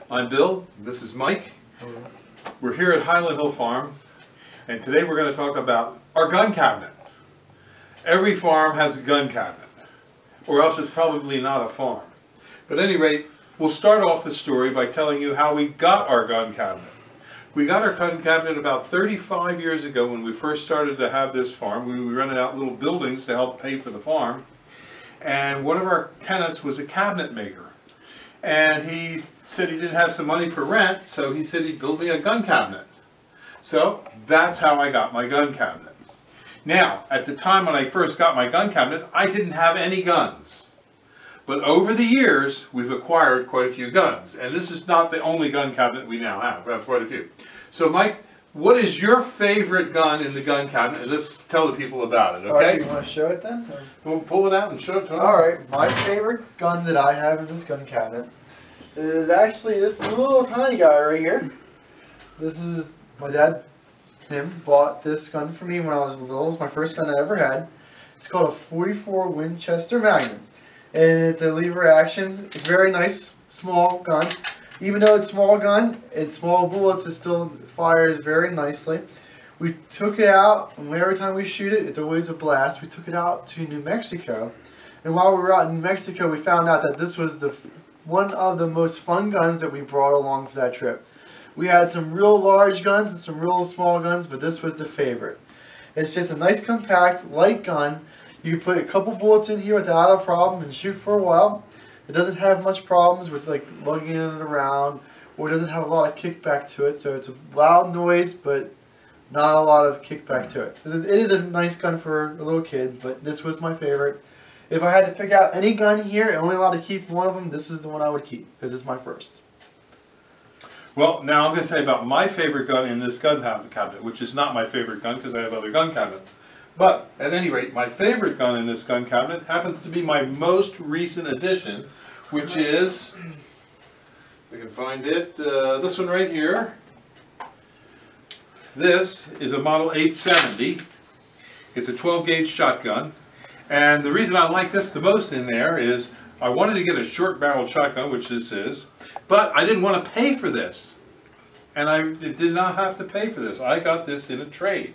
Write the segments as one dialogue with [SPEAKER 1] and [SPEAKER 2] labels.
[SPEAKER 1] I'm Bill, this is Mike.
[SPEAKER 2] Hello.
[SPEAKER 1] We're here at Highland Hill Farm, and today we're going to talk about our gun cabinet. Every farm has a gun cabinet, or else it's probably not a farm. But at any rate, we'll start off the story by telling you how we got our gun cabinet. We got our gun cabinet about 35 years ago when we first started to have this farm. We rented out little buildings to help pay for the farm, and one of our tenants was a cabinet maker. And he said he didn't have some money for rent, so he said he'd build me a gun cabinet. So that's how I got my gun cabinet. Now, at the time when I first got my gun cabinet, I didn't have any guns. But over the years, we've acquired quite a few guns. And this is not the only gun cabinet we now have. We have quite a few. So Mike, what is your favorite gun in the gun cabinet? And let's tell the people about it, okay?
[SPEAKER 2] Alright, you want to show it then?
[SPEAKER 1] We'll pull it out and show it to them.
[SPEAKER 2] Alright, my favorite gun that I have in this gun cabinet is actually this little tiny guy right here. This is, my dad, him, bought this gun for me when I was little. It was my first gun I ever had. It's called a 44 Winchester Magnum. And it's a lever action. It's a very nice, small gun. Even though it's a small gun, it's small bullets, it still fires very nicely. We took it out, and every time we shoot it, it's always a blast. We took it out to New Mexico, and while we were out in New Mexico, we found out that this was one of the most fun guns that we brought along for that trip. We had some real large guns and some real small guns, but this was the favorite. It's just a nice, compact, light gun. You can put a couple bullets in here without a problem and shoot for a while. It doesn't have much problems with like lugging it around, or it doesn't have a lot of kickback to it, so it's a loud noise, but not a lot of kickback to it. It is a nice gun for a little kid, but this was my favorite. If I had to pick out any gun here and only allowed to keep one of them, this is the one I would keep, because it's my first.
[SPEAKER 1] Well, now I'm going to tell you about my favorite gun in this gun cabinet, which is not my favorite gun because I have other gun cabinets. But, at any rate, my favorite gun in this gun cabinet happens to be my most recent addition, which is, if we can find it, this one right here. This is a Model 870. It's a 12-gauge shotgun. And the reason I like this the most in there is I wanted to get a short-barreled shotgun, which this is, but I didn't want to pay for this. And I did not have to pay for this. I got this in a trade.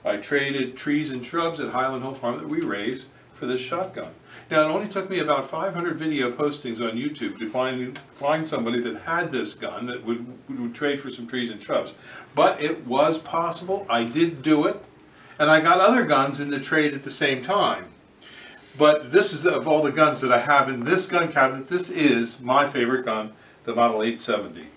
[SPEAKER 1] I traded trees and shrubs at Highland Hill Farm that we raised for this shotgun. Now, it only took me about 500 video postings on YouTube to find somebody that had this gun that would trade for some trees and shrubs. But it was possible. I did do it. And I got other guns in the trade at the same time. But this is, of all the guns that I have in this gun cabinet, this is my favorite gun, the Model 870.